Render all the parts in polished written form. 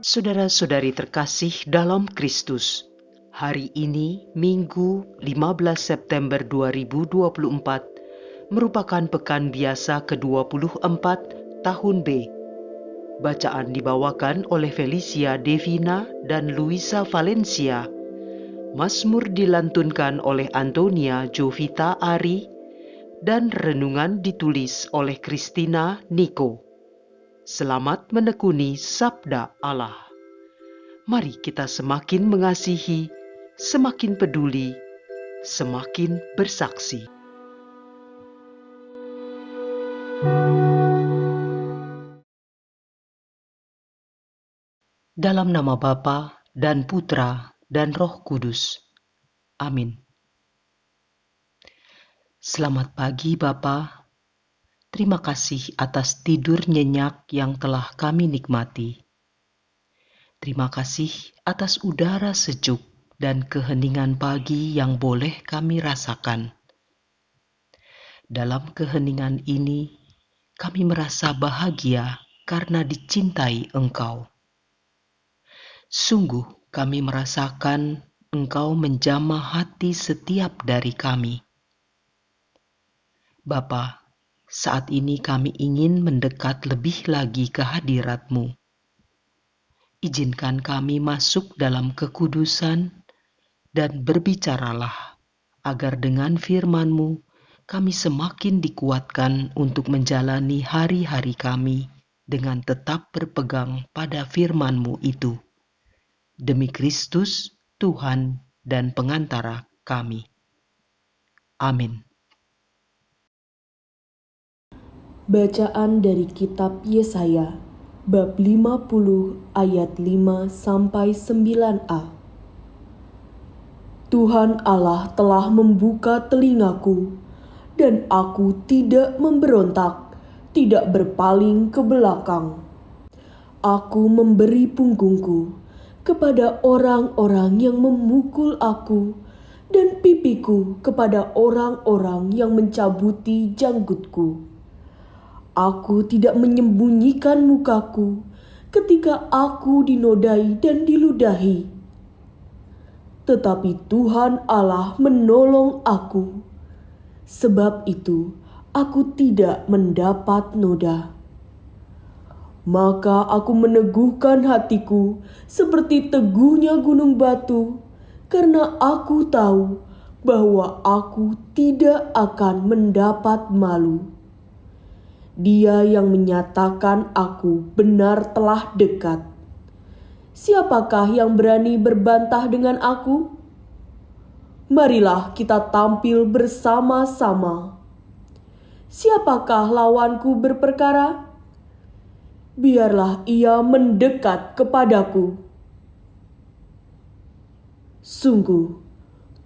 Saudara-saudari terkasih dalam Kristus, hari ini Minggu 15 September 2024 merupakan pekan biasa ke-24 tahun B. Bacaan dibawakan oleh Felicia Devina dan Luisa Valencia. Mazmur dilantunkan oleh Antonia Jovita Ari dan renungan ditulis oleh Christina Niko. Selamat menekuni Sabda Allah. Mari kita semakin mengasihi, semakin peduli, semakin bersaksi. Dalam nama Bapa dan Putra dan Roh Kudus. Amin. Selamat pagi Bapa. Terima kasih atas tidur nyenyak yang telah kami nikmati. Terima kasih atas udara sejuk dan keheningan pagi yang boleh kami rasakan. Dalam keheningan ini, kami merasa bahagia karena dicintai Engkau. Sungguh kami merasakan Engkau menjamah hati setiap dari kami. Bapa, saat ini kami ingin mendekat lebih lagi ke hadirat-Mu. Izinkan kami masuk dalam kekudusan dan berbicaralah, agar dengan firman-Mu kami semakin dikuatkan untuk menjalani hari-hari kami dengan tetap berpegang pada firman-Mu itu. Demi Kristus, Tuhan dan pengantara kami. Amin. Bacaan dari kitab Yesaya, bab 50 ayat 5 sampai 9a. Tuhan Allah telah membuka telingaku, dan aku tidak memberontak, tidak berpaling ke belakang. Aku memberi punggungku kepada orang-orang yang memukul aku, dan pipiku kepada orang-orang yang mencabuti janggutku. Aku tidak menyembunyikan mukaku ketika aku dinodai dan diludahi. Tetapi Tuhan Allah menolong aku. Sebab itu aku tidak mendapat noda. Maka aku meneguhkan hatiku seperti teguhnya gunung batu, karena aku tahu bahwa aku tidak akan mendapat malu. Dia yang menyatakan aku benar telah dekat. Siapakah yang berani berbantah dengan aku? Marilah kita tampil bersama-sama. Siapakah lawanku berperkara? Biarlah ia mendekat kepadaku. Sungguh,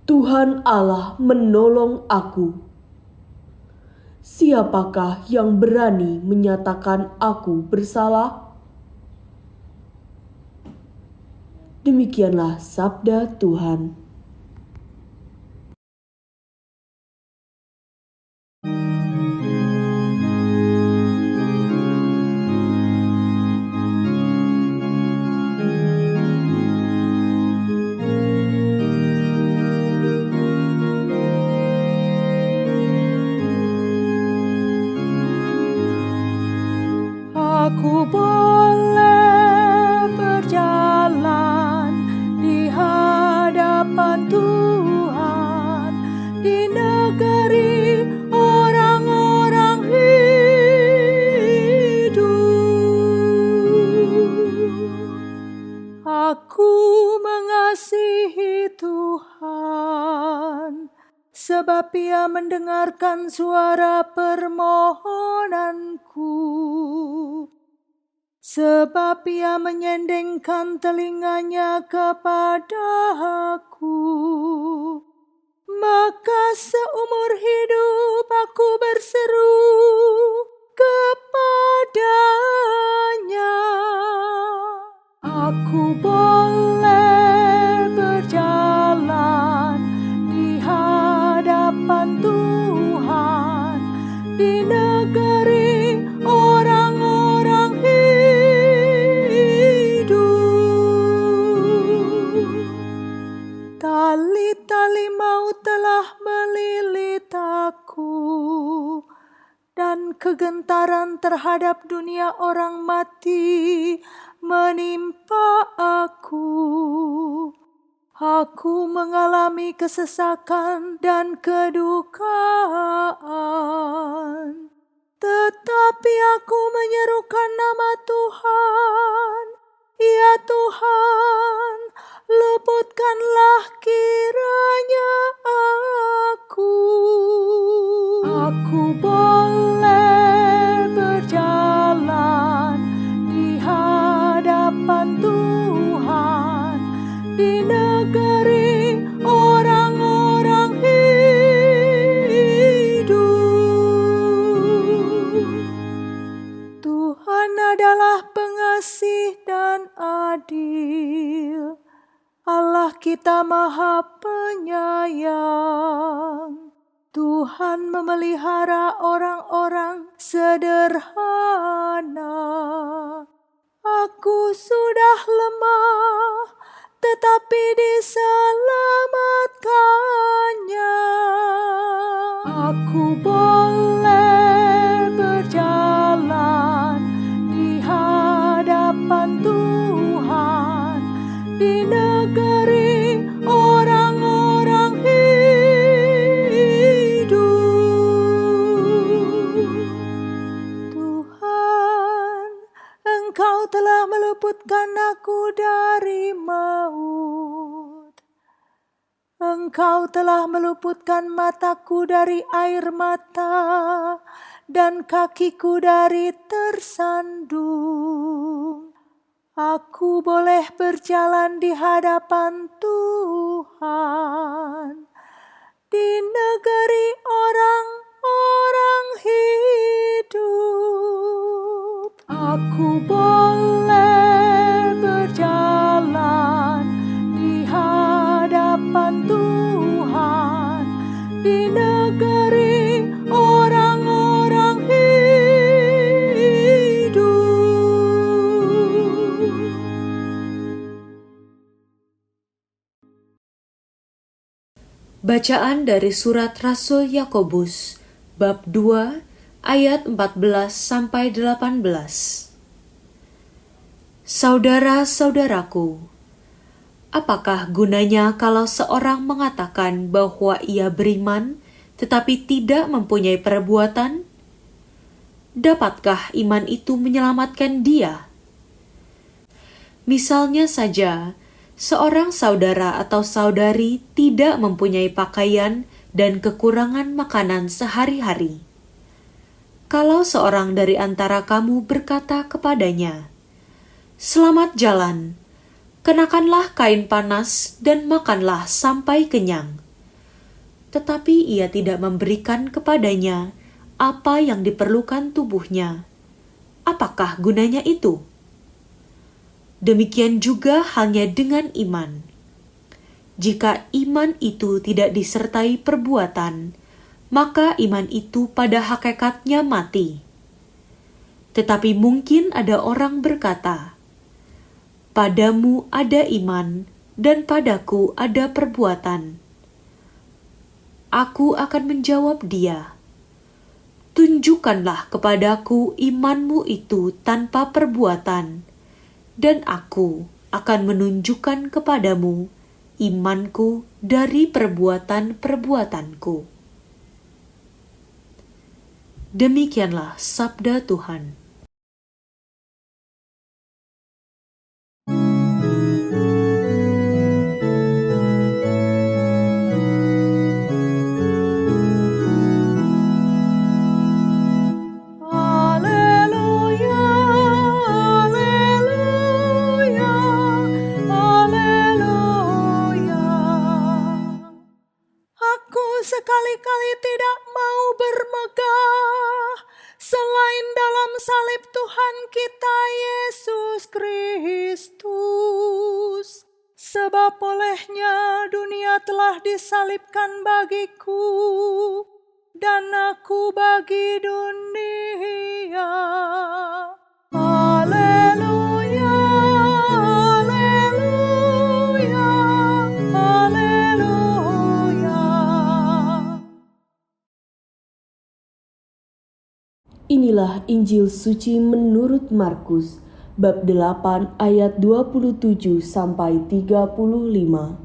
Tuhan Allah menolong aku. Siapakah yang berani menyatakan aku bersalah? Demikianlah sabda Tuhan. Aku boleh berjalan di hadapan Tuhan di negeri orang-orang hidup. Aku mengasihi Tuhan, sebab Ia mendengarkan suara permohonanku. Sebab Ia menyendengkan telinganya kepada aku. Maka seumur hidup aku berseru kepadanya. Aku boleh berjalan di hadapan Tuhan di negeri orang-orang hidup. kegentaran terhadap dunia orang mati menimpa aku. Aku mengalami kesesakan dan kedukaan. Tetapi aku menyerukan nama Tuhan. Ya Tuhan, luputkanlah kiranya aku. Aku boleh berjalan di hadapan Tuhan di negeri orang-orang hidup. Tuhan adalah pengasih dan adil. Allah kita Maha Penyayang. Tuhan memelihara orang-orang sederhana. Aku sudah lemah, tetapi diselamatkannya. Aku boleh berjalan di hadapan Tuhan di negeri orang-orang hidup. Tuhan, Engkau telah meluputkan aku dari maut. Engkau telah meluputkan mataku dari air mata dan kakiku dari tersandung. Aku boleh berjalan di hadapan Tuhan di negeri orang-orang hidup. Aku boleh berjalan di hadapan Tuhan di negeri orang-orang hidup. Bacaan dari surat Rasul Yakobus bab 2 ayat 14 sampai 18. Saudara-saudaraku, apakah gunanya kalau seorang mengatakan bahwa ia beriman tetapi tidak mempunyai perbuatan? Dapatkah iman itu menyelamatkan dia? Misalnya saja, seorang saudara atau saudari tidak mempunyai pakaian dan kekurangan makanan sehari-hari. Kalau seorang dari antara kamu berkata kepadanya, "Selamat jalan, kenakanlah kain panas dan makanlah sampai kenyang," tetapi ia tidak memberikan kepadanya apa yang diperlukan tubuhnya, apakah gunanya itu? Demikian juga halnya dengan iman. Jika iman itu tidak disertai perbuatan, maka iman itu pada hakikatnya mati. Tetapi mungkin ada orang berkata, "Padamu ada iman, dan padaku ada perbuatan." Aku akan menjawab dia, "Tunjukkanlah kepadaku imanmu itu tanpa perbuatan, dan aku akan menunjukkan kepadamu imanku dari perbuatan-perbuatanku." Demikianlah sabda Tuhan. Haleluya, haleluya, haleluya. Aku sekali-kali tidak mau bermegah selain dalam salib Tuhan kita Yesus Kristus. Sebab olehnya dunia telah disalibkan bagiku, dan aku bagi dunia. Haleluya, haleluya, haleluya. Inilah Injil suci menurut Markus, bab 8 ayat 27 sampai 35.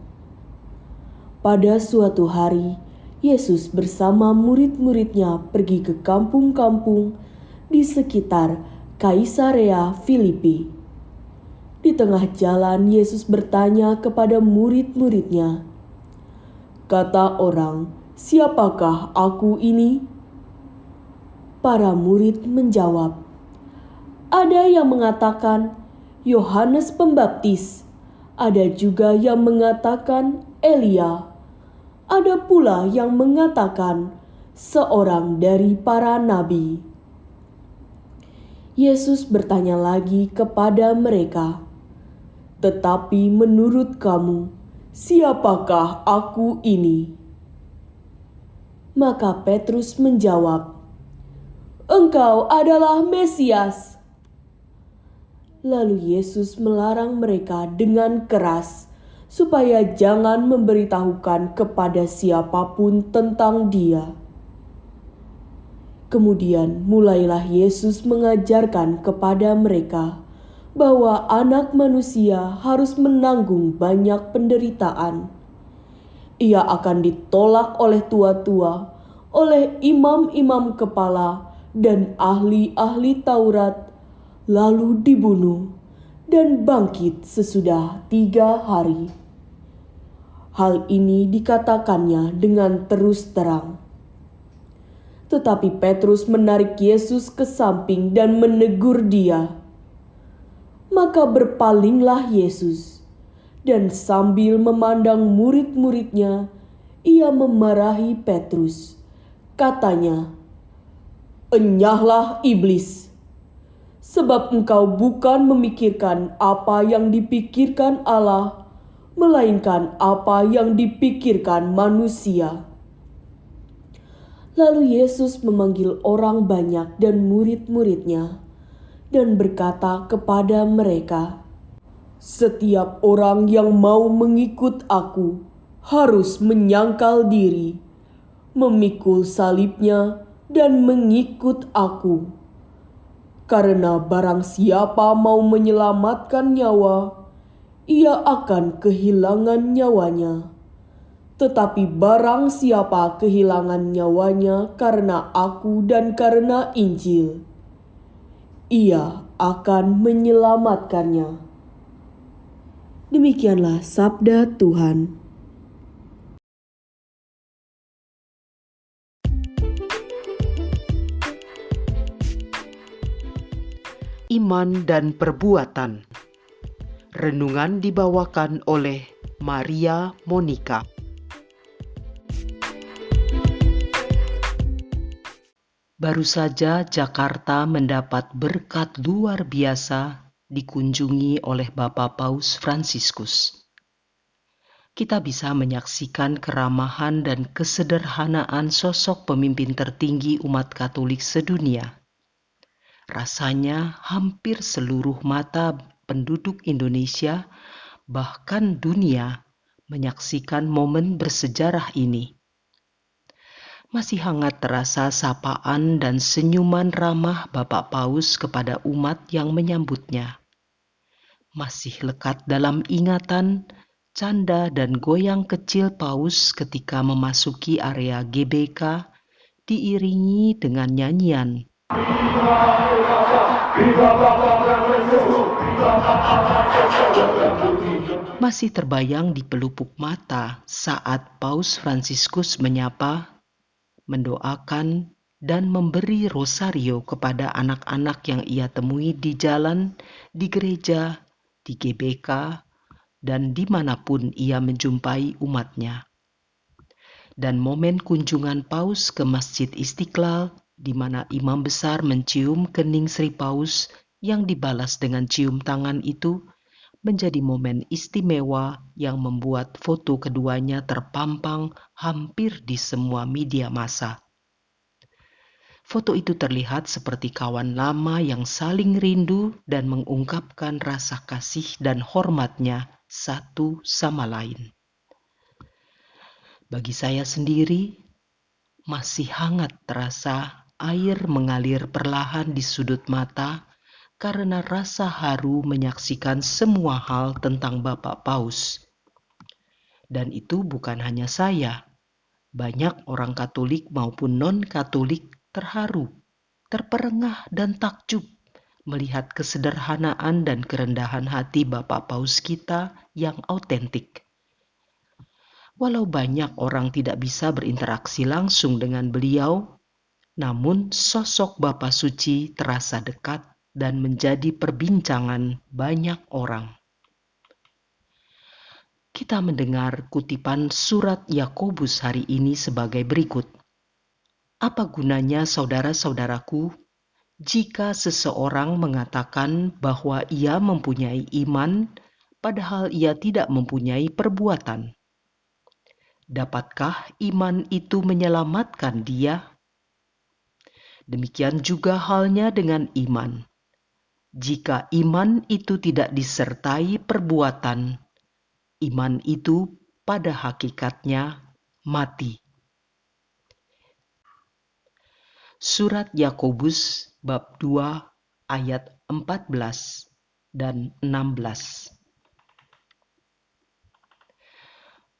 Pada suatu hari, Yesus bersama murid-muridnya pergi ke kampung-kampung di sekitar Kaisarea Filipi. Di tengah jalan, Yesus bertanya kepada murid-muridnya, "Kata orang, siapakah aku ini?" Para murid menjawab, "Ada yang mengatakan Yohanes Pembaptis, ada juga yang mengatakan Elia, ada pula yang mengatakan seorang dari para nabi." Yesus bertanya lagi kepada mereka, "Tetapi menurut kamu, siapakah aku ini?" Maka Petrus menjawab, "Engkau adalah Mesias." Lalu Yesus melarang mereka dengan keras supaya jangan memberitahukan kepada siapapun tentang Dia. Kemudian mulailah Yesus mengajarkan kepada mereka bahwa Anak Manusia harus menanggung banyak penderitaan. Ia akan ditolak oleh tua-tua, oleh imam-imam kepala, dan ahli-ahli Taurat, lalu dibunuh dan bangkit sesudah 3 hari. Hal ini dikatakannya dengan terus terang. Tetapi Petrus menarik Yesus ke samping dan menegur dia. Maka berpalinglah Yesus, dan sambil memandang murid-muridnya, ia memarahi Petrus. Katanya, "Enyahlah iblis, sebab engkau bukan memikirkan apa yang dipikirkan Allah, melainkan apa yang dipikirkan manusia." Lalu Yesus memanggil orang banyak dan murid-muridnya, dan berkata kepada mereka, "Setiap orang yang mau mengikut aku harus menyangkal diri, memikul salibnya, dan mengikut aku. Karena barang siapa mau menyelamatkan nyawa, ia akan kehilangan nyawanya. Tetapi barang siapa kehilangan nyawanya karena aku dan karena Injil, ia akan menyelamatkannya." Demikianlah sabda Tuhan. Iman dan perbuatan. Renungan dibawakan oleh Maria Monica. Baru saja Jakarta mendapat berkat luar biasa dikunjungi oleh Bapak Paus Fransiskus. Kita bisa menyaksikan keramahan dan kesederhanaan sosok pemimpin tertinggi umat Katolik sedunia. Rasanya hampir seluruh mata penduduk Indonesia, bahkan dunia, menyaksikan momen bersejarah ini. Masih hangat terasa sapaan dan senyuman ramah Bapak Paus kepada umat yang menyambutnya. Masih lekat dalam ingatan canda dan goyang kecil Paus ketika memasuki area GBK diiringi dengan nyanyian. Masih terbayang di pelupuk mata saat Paus Fransiskus menyapa, mendoakan, dan memberi rosario kepada anak-anak yang ia temui di jalan, di gereja, di GBK, dan dimanapun ia menjumpai umatnya. Dan momen kunjungan Paus ke Masjid Istiqlal, di mana imam besar mencium kening Sri Paus yang dibalas dengan cium tangan itu, menjadi momen istimewa yang membuat foto keduanya terpampang hampir di semua media massa. Foto itu terlihat seperti kawan lama yang saling rindu dan mengungkapkan rasa kasih dan hormatnya satu sama lain. Bagi saya sendiri, masih hangat terasa air mengalir perlahan di sudut mata karena rasa haru menyaksikan semua hal tentang Bapak Paus. Dan itu bukan hanya saya. Banyak orang Katolik maupun non-Katolik terharu, terperengah dan takjub melihat kesederhanaan dan kerendahan hati Bapak Paus kita yang autentik. Walau banyak orang tidak bisa berinteraksi langsung dengan beliau, namun sosok Bapa Suci terasa dekat dan menjadi perbincangan banyak orang. Kita mendengar kutipan surat Yakobus hari ini sebagai berikut. Apa gunanya saudara-saudaraku, jika seseorang mengatakan bahwa ia mempunyai iman, padahal ia tidak mempunyai perbuatan? Dapatkah iman itu menyelamatkan dia? Demikian juga halnya dengan iman. Jika iman itu tidak disertai perbuatan, iman itu pada hakikatnya mati. Surat Yakobus bab 2 ayat 14 dan 16.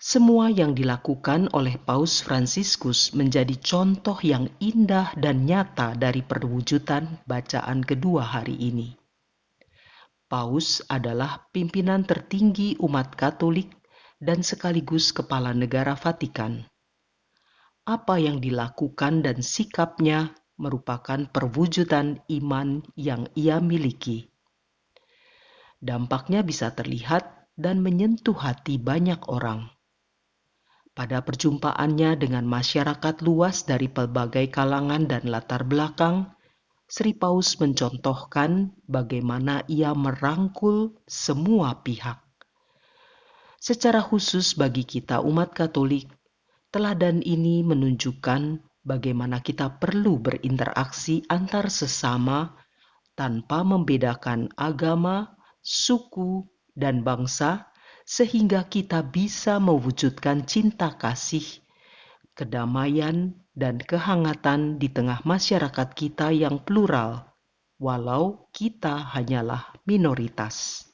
Semua yang dilakukan oleh Paus Fransiskus menjadi contoh yang indah dan nyata dari perwujudan bacaan kedua hari ini. Paus adalah pimpinan tertinggi umat Katolik dan sekaligus kepala negara Vatikan. Apa yang dilakukan dan sikapnya merupakan perwujudan iman yang ia miliki. Dampaknya bisa terlihat dan menyentuh hati banyak orang. Pada perjumpaannya dengan masyarakat luas dari pelbagai kalangan dan latar belakang, Sri Paus mencontohkan bagaimana ia merangkul semua pihak. Secara khusus bagi kita umat Katolik, teladan ini menunjukkan bagaimana kita perlu berinteraksi antar sesama tanpa membedakan agama, suku, dan bangsa, sehingga kita bisa mewujudkan cinta kasih, kedamaian, dan kehangatan di tengah masyarakat kita yang plural, walau kita hanyalah minoritas.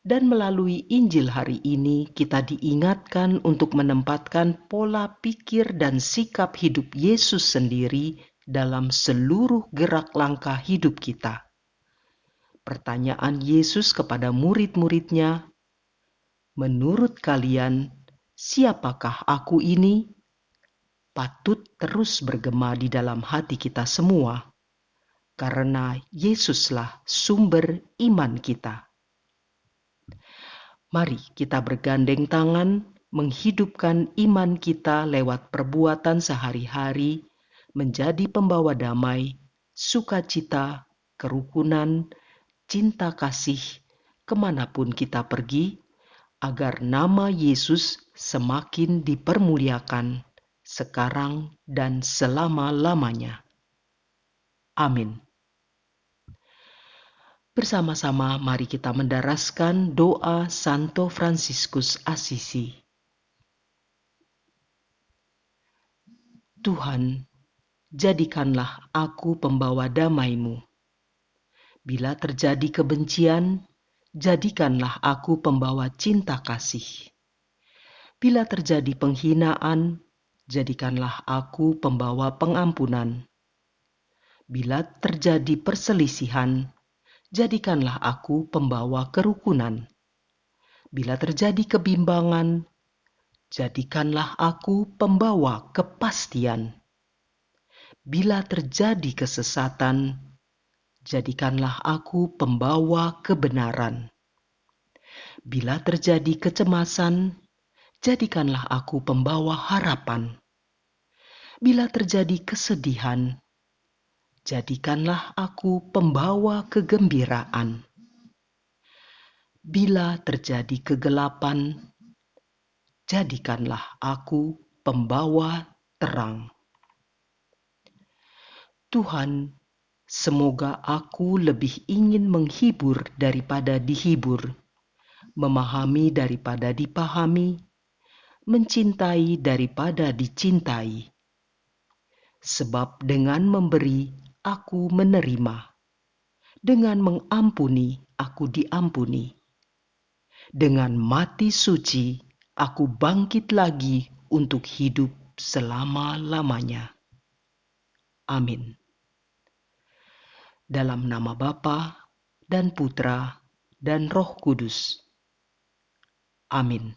Dan melalui Injil hari ini kita diingatkan untuk menempatkan pola pikir dan sikap hidup Yesus sendiri dalam seluruh gerak langkah hidup kita. Pertanyaan Yesus kepada murid-muridnya, "Menurut kalian, siapakah aku ini?" patut terus bergema di dalam hati kita semua, karena Yesuslah sumber iman kita. Mari kita bergandeng tangan menghidupkan iman kita lewat perbuatan sehari-hari menjadi pembawa damai, sukacita, kerukunan, cinta kasih kemanapun kita pergi, agar nama Yesus semakin dipermuliakan sekarang dan selama-lamanya. Amin. Bersama-sama mari kita mendaraskan doa Santo Fransiskus Assisi. Tuhan, jadikanlah aku pembawa damai-Mu. Bila terjadi kebencian, jadikanlah aku pembawa cinta kasih. Bila terjadi penghinaan, jadikanlah aku pembawa pengampunan. Bila terjadi perselisihan, jadikanlah aku pembawa kerukunan. Bila terjadi kebimbangan, jadikanlah aku pembawa kepastian. Bila terjadi kesesatan, jadikanlah aku pembawa kebenaran. Bila terjadi kecemasan, jadikanlah aku pembawa harapan. Bila terjadi kesedihan, jadikanlah aku pembawa kegembiraan. Bila terjadi kegelapan, jadikanlah aku pembawa terang. Tuhan, semoga aku lebih ingin menghibur daripada dihibur, memahami daripada dipahami, mencintai daripada dicintai. Sebab dengan memberi, aku menerima. Dengan mengampuni, aku diampuni. Dengan mati suci, aku bangkit lagi untuk hidup selama-lamanya. Amin. Dalam nama Bapa dan Putra dan Roh Kudus. Amin.